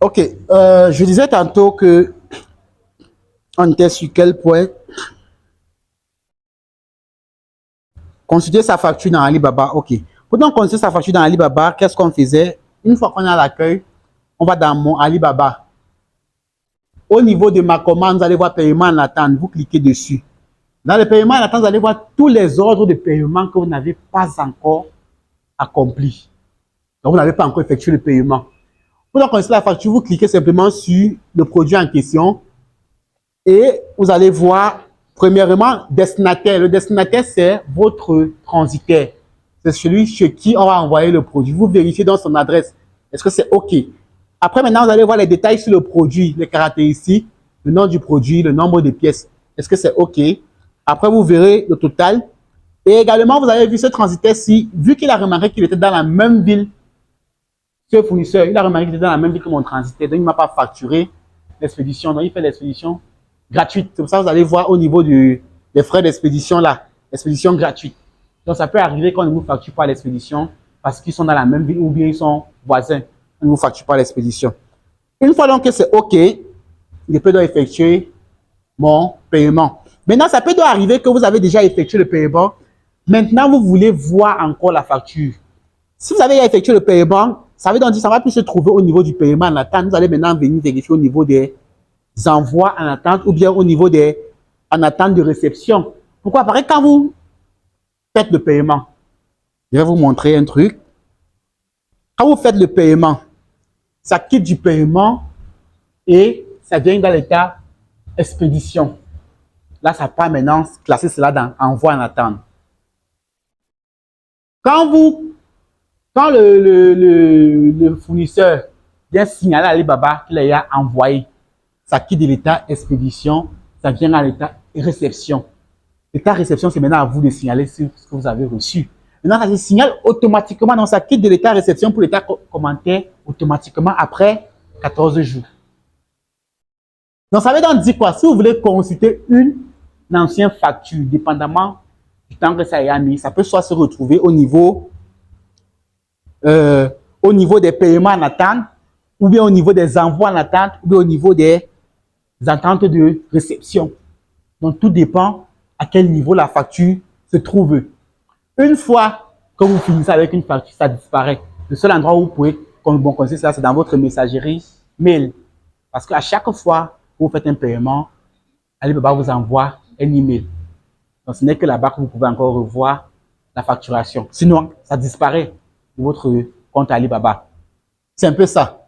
Ok, je disais tantôt que on était sur quel point consulter sa facture dans Alibaba. Ok, pour donc consulter sa facture dans Alibaba, qu'est-ce qu'on faisait? Une fois qu'on a l'accueil, on va dans mon Alibaba. Au niveau de ma commande, vous allez voir paiement en attente. Vous cliquez dessus. Dans le paiement en attente, vous allez voir tous les ordres de paiement que vous n'avez pas encore accomplis. Donc, vous n'avez pas encore effectué le paiement. Pour donc consulter la facture, vous cliquez simplement sur le produit en question et vous allez voir, premièrement, destinataire. Le destinataire, c'est votre transitaire. C'est celui chez qui on va envoyer le produit. Vous vérifiez dans son adresse. Est-ce que c'est OK? Après, maintenant, vous allez voir les détails sur le produit, les caractéristiques, le nom du produit, le nombre de pièces. Est-ce que c'est OK? Après, vous verrez le total. Et également, vous avez vu ce transitaire-ci, vu qu'il a remarqué qu'il était dans la même ville, ce fournisseur, il a remarqué qu'il était dans la même ville que mon transitaire, donc il ne m'a pas facturé l'expédition. Donc, il fait l'expédition gratuite. C'est pour ça que vous allez voir au niveau des frais d'expédition là, l'expédition gratuite. Donc, ça peut arriver qu'on ne vous facture pas l'expédition parce qu'ils sont dans la même ville ou bien ils sont voisins. On ne vous facture pas l'expédition. Une fois donc que c'est OK, je peux donc effectuer mon paiement. Maintenant, ça peut donc arriver que vous avez déjà effectué le paiement. Maintenant, vous voulez voir encore la facture. Si vous avez effectué le paiement, ça veut donc dire que ça va plus se trouver au niveau du paiement en attente. Vous allez maintenant venir vérifier au niveau des envois en attente ou bien au niveau des en attente de réception. Pourquoi? Parce que quand vous faites le paiement, je vais vous montrer un truc. Quand vous faites le paiement, ça quitte du paiement et ça vient dans l'état expédition. Là, ça part maintenant classer cela dans envoi en attente. Quand le fournisseur vient signaler à Alibaba qu'il a envoyé, ça quitte de l'état expédition, ça vient à l'état réception. L'état réception, c'est maintenant à vous de signaler ce que vous avez reçu. Maintenant, ça se signale automatiquement, donc ça quitte de l'état réception pour l'état commentaire automatiquement après 14 jours. Donc, ça veut donc dire quoi? Si vous voulez consulter une ancienne facture, dépendamment du temps que ça a mis, ça peut soit se retrouver au niveau des paiements en attente, ou bien au niveau des envois en attente, ou bien au niveau des attentes de réception. Donc, tout dépend à quel niveau la facture se trouve. Une fois que vous finissez avec une facture, ça disparaît. Le seul endroit où vous pouvez consulter ça, c'est dans votre messagerie mail. Parce qu'à chaque fois que vous faites un paiement, Alibaba vous envoie un email. Donc, ce n'est que là-bas que vous pouvez encore revoir la facturation. Sinon, ça disparaît de votre compte Alibaba. C'est un peu ça.